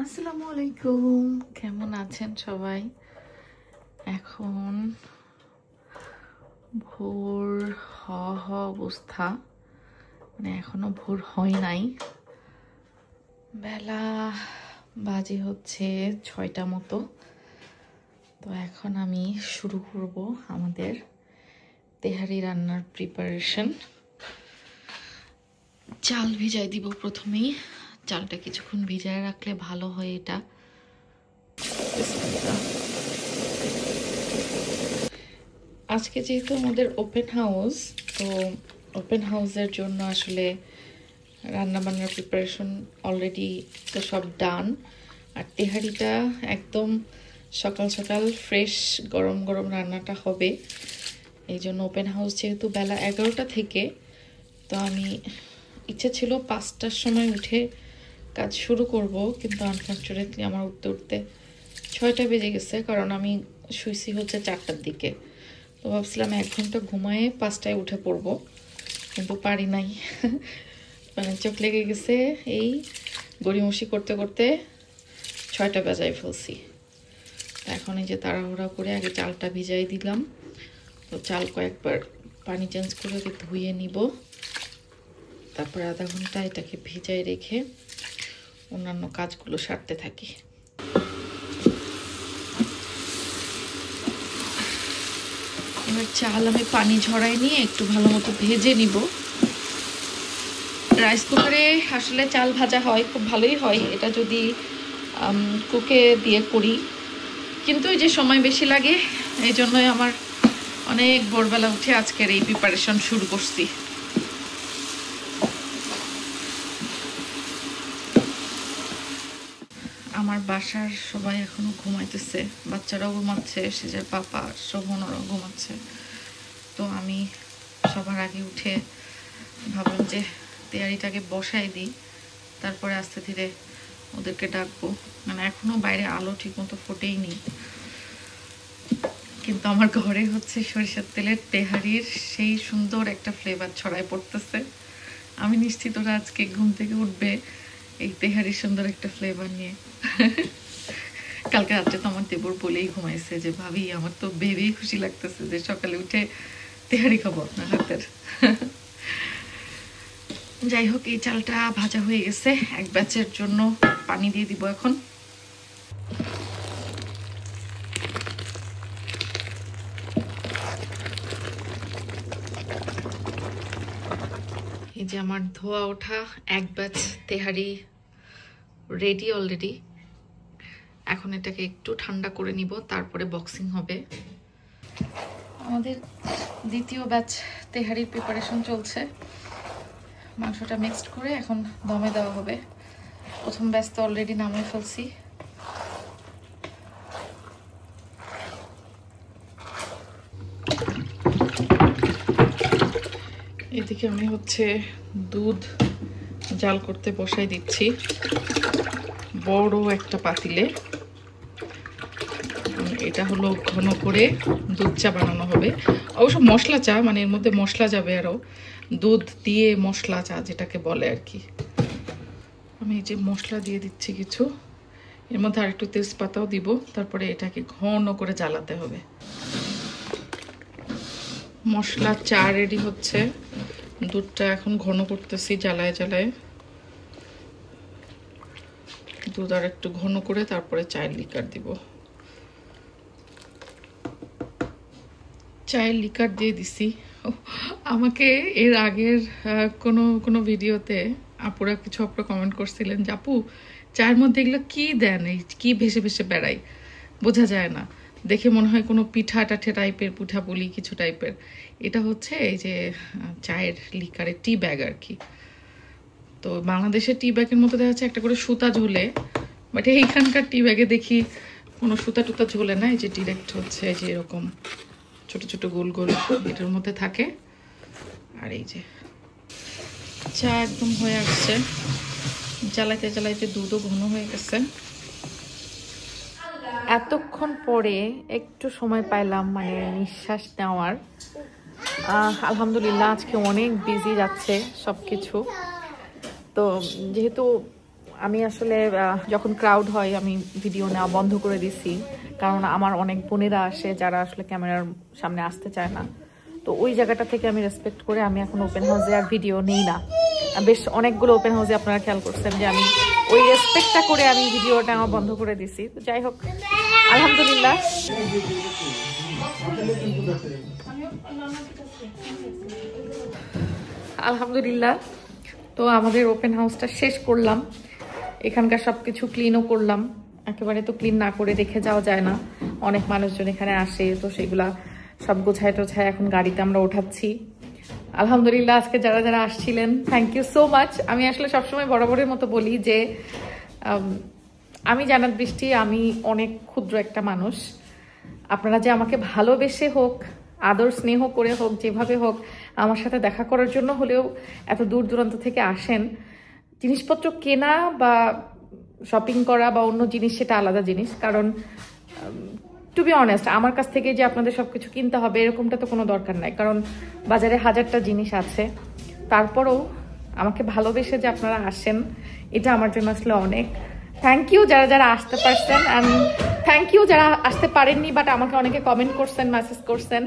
আসসালামু আলাইকুম, কেমন আছেন সবাই? এখন ভোর হওয়া অবস্থা, মানে এখনো ভোর হয় নাই। বেলা বাজে হচ্ছে 6টা মতো। তো এখন আমি শুরু করব আমাদের তেহারি রান্নার প্রিপারেশন। চাল ভিজাই দিব প্রথমেই। চালটা কিছুক্ষণ ভিজায় রাখলে ভালো হয়। এটা আজকে যেহেতু আমাদের ওপেন হাউস, তো ওপেন হাউসের জন্য আসলে রান্নাবান্নার প্রিপারেশন অলরেডি তো সব ডান। আর তেহারিটা একদম সকাল সকাল ফ্রেশ গরম গরম রান্নাটা হবে। এই জন্য ওপেন হাউস যেহেতু বেলা 11টা থেকে, তো আমি ইচ্ছে ছিল 5টার সময় উঠে কাজ শুরু করব, কিন্তু আনফর্চুনেটলি আমার উঠতে উঠতে 6টা বেজে গেছে, কারণ আমি শুইছি হচ্ছে 4টার দিকে। তো ভাবছিলাম 1 ঘন্টা ঘুমায়ে 5টায় উঠে পড়বো, কিন্তু পারি নাই। মানে চোখ লেগে গেছে, এই গড়িমসি করতে করতে 6টা বাজায় ফেলছি। এখন এই যে তাড়াহুড়া করে আগে চালটা ভিজাই দিলাম। তো চাল কয়েকবার পানি চেঞ্জ করে ধুয়ে নিব, তারপর আধা ঘন্টা এটাকে ভিজাই রেখে অন্যান্য কাজগুলো সারতে থাকি। এবার চাল আমি পানি ঝরাই নিয়ে একটু ভালো মতো ভেজে নিব। রাইস কুকারে আসলে চাল ভাজা হয়, খুব ভালোই হয় এটা যদি কুকে দিয়ে করি, কিন্তু এই যে সময় বেশি লাগে, এই জন্যই আমার অনেক ভোরবেলা উঠে আজকের এই প্রিপারেশন শুরু করছি। আমার বাসার সবাই এখনো ঘুমাইতেছে, বাচ্চারাও ঘুমাচ্ছে, সেজের পাপা শোভনরাও ঘুমাচ্ছে। তো আমি সবার আগে উঠে ভাবলাম যে তেয়ারিটাকে বসাই দিই, তারপরে আস্তে ধীরে ওদেরকে ডাকবো। মানে এখনো বাইরে আলো ঠিক মতো ফোটেই নি, কিন্তু আমার ঘরে হচ্ছে সরিষার তেলের তেহারির সেই সুন্দর একটা ফ্লেভার ছড়ায় পড়তেছে। আমি নিশ্চিত ওরা আজকে ঘুম থেকে উঠবে এই তেহারির সুন্দর একটা ফ্লেভার নিয়ে। কালকে রাত্রে তো আমার দেবর বলেই ঘুমাইছে যে ভাবি আমার তো ভেবেই খুশি লাগতেছে যে সকালে উঠে তেহারি খাবো আপনার হাতের। যাই হোক, এই চালটা ভাজা হয়ে গেছে, এক ব্যাচের জন্য পানি দিয়ে দিব এখন। এই যে আমার ধোয়া ওঠা এক ব্যাচ তেহারি রেডি অলরেডি। এখন এটাকে একটু ঠান্ডা করে নিব, তারপরে বক্সিং হবে। আমাদের দ্বিতীয় ব্যাচ তেহারির প্রিপারেশন চলছে। মাংসটা মিক্সড করে এখন দমে দেওয়া হবে। প্রথম ব্যাচ তো অলরেডি নামিয়ে ফেলছি। এদিকে আমি হচ্ছে দুধ জাল করতে বসাই দিচ্ছি বড় একটা পাতিলে। এটা হলো ঘন করে দুধ চা বানানো হবে, অবশ্য মশলা চা, মানে এর মধ্যে মশলা যাবে আরও, দুধ দিয়ে মশলা চা যেটাকে বলে আর কি। আমি এই যে মশলা দিয়ে দিচ্ছি কিছু, এর মধ্যে আরেকটু তেজপাতাও দিব, তারপরে এটাকে ঘন করে জ্বালাতে হবে। মশলা চা রেডি হচ্ছে, দুধটা এখন ঘন করতেছি জ্বালায় জ্বালায়। দুধ আর একটু ঘন করে তারপরে চায়ের লিকার দিব। চায়ের লিকার দিয়ে দিছি। আমাকে এর আগের কোনো ভিডিওতে আপুরা কিছু আপুরা কমেন্ট করছিলেন যে আপু চায়ের মধ্যে এগুলো কি দেন, এই কি ভেসে ভেসে বেড়াই, বোঝা যায় না, দেখে মনে হয় কোনো পিঠা টাঠে টাইপের, পিঠা বলি কিছু টাইপের। এটা হচ্ছে এই যে চায়ের লিকারের টি ব্যাগ আর কি। তো বাংলাদেশের টি ব্যাগের মতো দেখা যাচ্ছে একটা করে সুতা ঝোলে, বাট এইখানকার টি ব্যাগে দেখি কোনো সুতা টুতা ঝোলে না, এই যে ডিরেক্ট হচ্ছে যে এরকম ছোট ছোট গোল গোল এটার মধ্যে থাকে। আর এই যে চা একদম হয়ে আসছে, জ্বালাইতে জ্বালাইতে দুধও ঘন হয়ে গেছে। এতক্ষণ পরে একটু সময় পাইলাম মানে নিঃশ্বাস নেওয়ার। আলহামদুলিল্লাহ আজকে অনেক বিজি যাচ্ছে সব কিছু। তো যেহেতু আমি আসলে যখন ক্রাউড হয় আমি ভিডিও নেওয়া বন্ধ করে দিছি, কারণ আমার অনেক বোনেরা আসে যারা আসলে ক্যামেরার সামনে আসতে চায় না। তো ওই জায়গাটা থেকে আমি রেসপেক্ট করে আমি এখন ওপেন হাউসে আর ভিডিও নেই না। বেশ অনেকগুলো ওপেন হাউসে আপনারা খেয়াল করছেন যে আমি ওই রেসপেক্টটা করে আমি ভিডিওটা আমার বন্ধ করে দিছি। তো যাই হোক, আলহামদুলিল্লাহ। আলহামদুলিল্লাহ, তো আমাদের ওপেন হাউসটা শেষ করলাম। এখানকার সবকিছু ক্লিনও করলাম। একেবারে তো ক্লিন না করে রেখে যাওয়া যায় না, অনেক মানুষজন এখানে আসে, তো সেগুলা সব গোছায় টোছায় এখন গাড়িতে আমরা ওঠাচ্ছি। আলহামদুলিল্লাহ, আজকে যারা যারা আসছিলেন থ্যাংক ইউ সো মাচ। আমি আসলে সবসময় বরাবরের মতো বলি যে আমি জান্নাত বৃষ্টি, আমি অনেক ক্ষুদ্র একটা মানুষ। আপনারা যে আমাকে ভালোবেসে হোক, আদর স্নেহ করে হোক, যেভাবে হোক আমার সাথে দেখা করার জন্য হলেও এত দূর দূরান্ত থেকে আসেন। জিনিসপত্র কেনা বা শপিং করা বা অন্য জিনিস সেটা আলাদা জিনিস, কারণ টু বি অনেস্ট আমার কাছ থেকে যে আপনাদের সবকিছু কিনতে হবে এরকমটা তো কোনো দরকার নাই, কারণ বাজারে হাজারটা জিনিস আছে। তারপরেও আমাকে ভালোবেসে যে আপনারা আসেন, এটা আমার জন্য আসলে অনেক। থ্যাংক ইউ যারা যারা আসতে পারছেন, অ্যান্ড থ্যাংক ইউ যারা আসতে পারেননি বাট আমাকে অনেকে কমেন্ট করছেন, মেসেজ করছেন,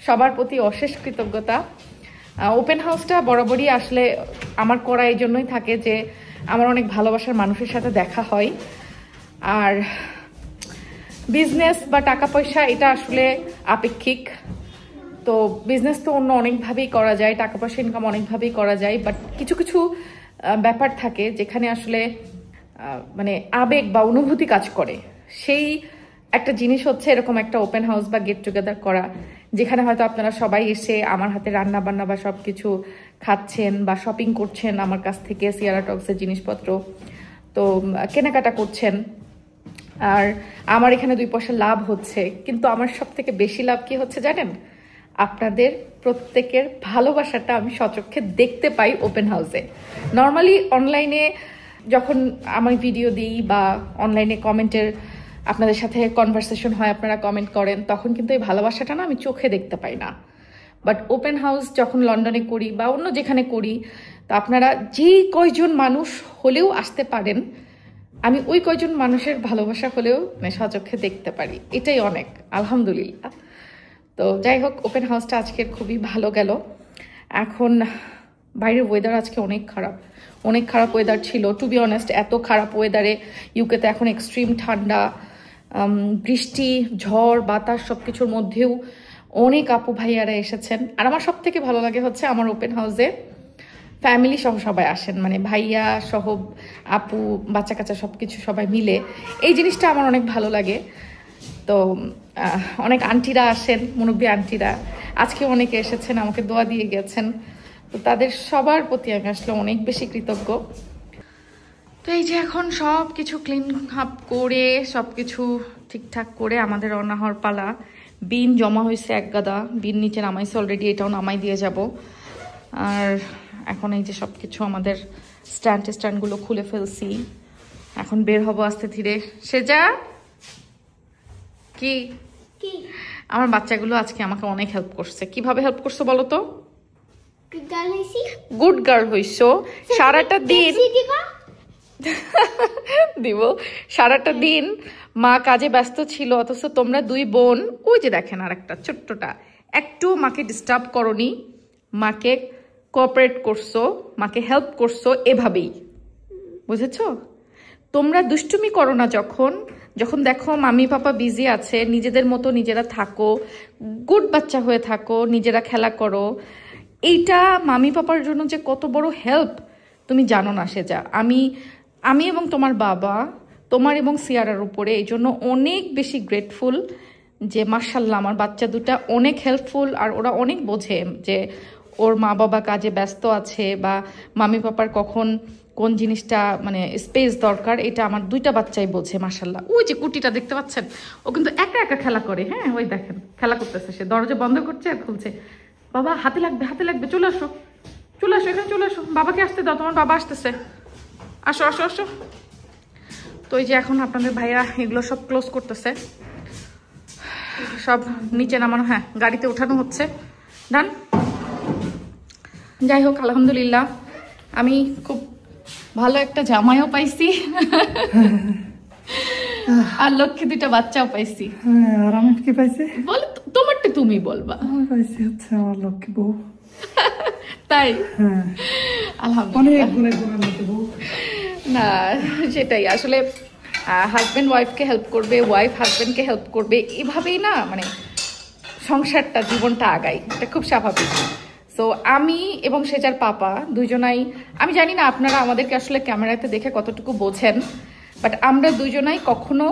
সবার প্রতি অশেষ কৃতজ্ঞতা। ওপেন হাউসটা বরাবরই আসলে আমার করা এই জন্যই থাকে যে আমার অনেক ভালোবাসার মানুষের সাথে দেখা হয়। আর বিজনেস বা টাকা পয়সা এটা আসলে আপেক্ষিক। তো বিজনেস তো অন্য অনেকভাবেই করা যায়, টাকা পয়সা ইনকাম অনেকভাবেই করা যায়, বাট কিছু কিছু ব্যাপার থাকে যেখানে আসলে মানে আবেগ বা অনুভূতি কাজ করে। সেই একটা জিনিস হচ্ছে এরকম একটা ওপেন হাউস বা গেট টুগেদার করা, যেখানে হয়তো আপনারা সবাই এসে আমার হাতে রান্না বান্না বা সব কিছু খাচ্ছেন বা শপিং করছেন আমার কাছ থেকে, সিয়ারা টক্সের জিনিসপত্র তো কেনাকাটা করছেন। আর আমার এখানে 2 পয়সা লাভ হচ্ছে, কিন্তু আমার সব থেকে বেশি লাভ কি হচ্ছে জানেন? আপনাদের প্রত্যেকের ভালোবাসাটা আমি সচক্ষে দেখতে পাই ওপেন হাউসে। নর্মালি অনলাইনে যখন আমি ভিডিও দিই বা অনলাইনে কমেন্টের আপনাদের সাথে কনভারসেশন হয়, আপনারা কমেন্ট করেন, তখন কিন্তু এই ভালোবাসাটা না আমি চোখে দেখতে পাই না। বাট ওপেন হাউস যখন লন্ডনে করি বা অন্য যেখানে করি, তো আপনারা যে কয়জন মানুষ হলেও আসতে পারেন, আমি ওই কয়জন মানুষের ভালোবাসা হলেও সচক্ষে দেখতে পারি, এটাই অনেক, আলহামদুলিল্লাহ। তো যাই হোক, ওপেন হাউসটা আজকের খুবই ভালো গেল। এখন বাইরের ওয়েদার আজকে অনেক খারাপ, অনেক খারাপ ওয়েদার ছিল। টু বি অনেস্ট, এত খারাপ ওয়েদারে ইউকেতে এখন এক্সট্রিম ঠান্ডা, বৃষ্টি, ঝড়, বাতাস সব কিছুর মধ্যেও অনেক আপু ভাইয়ারা এসেছেন। আর আমার সব থেকে ভালো লাগে হচ্ছে আমার ওপেন হাউসে ফ্যামিলি সহ সবাই আসেন, মানে ভাইয়া সহ আপু, বাচ্চা কাচ্চা সব কিছু সবাই মিলে, এই জিনিসটা আমার অনেক ভালো লাগে। তো অনেক আন্টিরা আসেন, মুরব্বী আন্টিরা আজকে অনেকে এসেছেন, আমাকে দোয়া দিয়ে গেছেন। তো তাদের সবার প্রতি আমি আসলে অনেক বেশি কৃতজ্ঞ। তো এই যে এখন সব কিছু ক্লিন আপ করে সব কিছু ঠিকঠাক করে আমাদের রওনা হওয়ার পালা। বিন জমা হয়েছে এক গাদা, বিন নিচে নামাইছে অলরেডি, এটাও নামাই দিয়ে যাব। আর এখন এই যে সব কিছু আমাদের স্ট্যান্ডগুলো খুলে ফেলছি, এখন বের হবো আস্তে ধীরে। সেজা কি আমার বাচ্চাগুলো আজকে আমাকে অনেক হেল্প করছে। কিভাবে হেল্প করছো বলো তো? গুড গার্ল হইছো। সারাটা দিন দিব, সারাটা দিন মা কাজে ব্যস্ত ছিল, অথচ তোমরা 2 বোন ওই যে দেখেন আর একটা ছোট্টটা, একটু মাকে ডিস্টার্ব করনি, মাকে কোঅপারেট করছো, মাকে হেল্প করছো, এভাবেই, বুঝেছো? তোমরা দুষ্টুমি করো না, যখন যখন দেখো মামি পাপা বিজি আছে, নিজেদের মতো নিজেরা থাকো, গুড বাচ্চা হয়ে থাকো, নিজেরা খেলা করো। এইটা মামি পাপার জন্য যে কত বড় হেল্প তুমি জানো না সেজা। আমি এবং তোমার বাবা, তোমার এবং সিয়ারার উপরে এই জন্য অনেক বেশি গ্রেটফুল যে মাশাল্লাহ আমার বাচ্চা দুটা অনেক হেল্পফুল। আর ওরা অনেক বোঝে যে ওর মা বাবা কাজে ব্যস্ত আছে বা মামি পাপার কখন কোন জিনিসটা মানে স্পেস দরকার, এটা আমার 2টা বাচ্চাই বোঝে মাশাল্লাহ। ওই যে কুটিটা দেখতে পাচ্ছেন, ও কিন্তু একা একা খেলা করে। হ্যাঁ, ওই দেখেন খেলা করতেছে, সে দরজা বন্ধ করছে আর খুলছে। বাবা হাতে লাগবে, হাতে লাগবে, চলে আসো, চলে আসো, এখানে চলে আসো, বাবাকে আসতে দাও, তোমার বাবা আসতেছে, আসো আসো আসো। তো এই যে এখন আপনাদের ভাইয়া এগুলো সব ক্লোজ করতেছে, সব নিচে নামানো, হ্যাঁ গাড়িতে ওঠানো হচ্ছে, ডান। যাই হোক আলহামদুলিল্লাহ, আমি খুব ভালো একটা জামাইও পাইছি আর লক্ষ্মী দুইটা বাচ্চাও পাইছি। আর আমি কি পাইছি? বল, তোমারটা তুমি বলবা। আমি পাইছি হচ্ছে আমার লক্ষ্মী বউ। তাই? হ্যাঁ, আলহামদুলিল্লাহ। অনেক গুণের গুণের মতো বউ। না, সেটাই আসলে হাজবেন্ড ওয়াইফকে হেল্প করবে, ওয়াইফ হাজবেন্ডকে হেল্প করবে, এভাবেই না মানে সংসারটা জীবনটা আগায়, এটা খুব স্বাভাবিক। সো আমি এবং সেজার পাপা দুজনাই, আমি জানি না আপনারা আমাদেরকে আসলে ক্যামেরাতে দেখে কতটুকু বোঝেন, বাট আমরা দুজনাই কখনো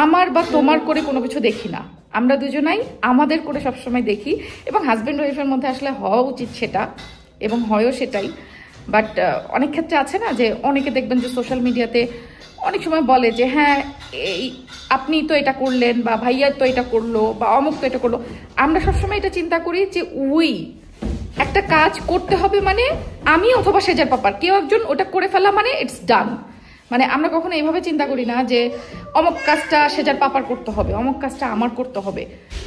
আমার বা তোমার করে কোনো কিছু দেখি না। আমরা দুজনাই আমাদের করে সবসময় দেখি, এবং হাজব্যান্ড ওয়াইফের মধ্যে আসলে হওয়া উচিত সেটা, এবং হয়ও সেটাই। বাট অনেক ক্ষেত্রে আছে না যে অনেকে দেখবেন যে সোশ্যাল মিডিয়াতে অনেক সময় বলে যে হ্যাঁ এই আপনি তো এটা করলেন, বা ভাইয়া তো এটা করলো, বা অমুক তো এটা করলো। আমরা সবসময় এটা চিন্তা করি যে একটা কাজ করতে হবে মানে আমি অথবা সেজার পাপার কেউ একজন ওটা করে ফেলা মানে ইটস ডান। মানে আমরা কখনো এইভাবে চিন্তা করি না যে অমুক কাজটা সেজার পাপার করতে হবে, অমুক কাজটা আমার করতে হবে।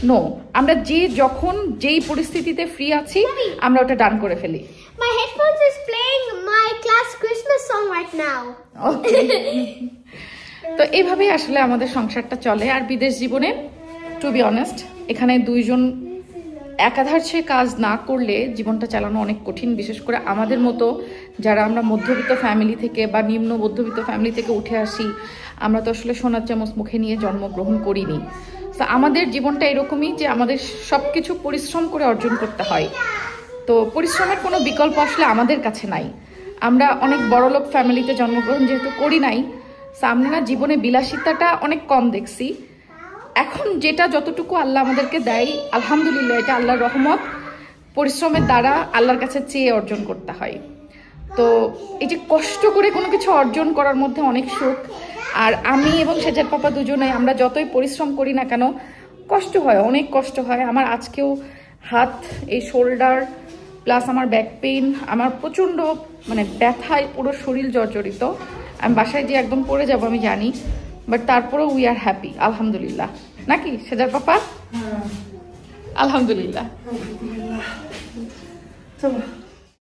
নো, আমরা যখন যেই পরিস্থিতিতে ফ্রি আছি আমরা ওটা ডান করে ফেলি। My headphones is playing my class Christmas song right now. তো এইভাবেই আসলে আমাদের সংসারটা চলে। আর বিদেশ জীবনে টু বি অনেস্ট, এখানে দুইজন একাধারে কাজ না করলে জীবনটা চালানো অনেক কঠিন, বিশেষ করে আমাদের মতো যারা আমরা মধ্যবিত্ত ফ্যামিলি থেকে বা নিম্ন মধ্যবিত্ত ফ্যামিলি থেকে উঠে আসি। আমরা তো আসলে সোনার চামচ মুখে নিয়ে জন্মগ্রহণ করিনি। তো আমাদের জীবনটা এরকমই যে আমাদের সব কিছু পরিশ্রম করে অর্জন করতে হয়। তো পরিশ্রমের কোনো বিকল্প আসলে আমাদের কাছে নাই। আমরা অনেক বড়লোক ফ্যামিলিতে জন্মগ্রহণ যেহেতু করি নাই, তো আমরা না জীবনে বিলাসিতাটা অনেক কম দেখছি। এখন যেটা যতটুকু আল্লাহ আমাদেরকে দেয় আলহামদুলিল্লাহ, এটা আল্লাহর রহমত, পরিশ্রমের দ্বারা আল্লাহর কাছে চেয়ে অর্জন করতে হয়। তো এই যে কষ্ট করে কোনো কিছু অর্জন করার মধ্যে অনেক সুখ। আর আমি এবং সেজার পাপা দুজনে আমরা যতই পরিশ্রম করি না কেন কষ্ট হয়, অনেক কষ্ট হয়। আমার আজকেও হাত, এই শোল্ডার প্লাস আমার ব্যাক পেইন, আমার প্রচণ্ড মানে ব্যথায় পুরো শরীর জর্জরিত। আমি বাসায় যে একদম পড়ে যাব আমি জানি, বাট তারপরেও উই আর হ্যাপি আলহামদুলিল্লাহ, নাকি সেজার পাপা? আলহামদুলিল্লাহ। চলো।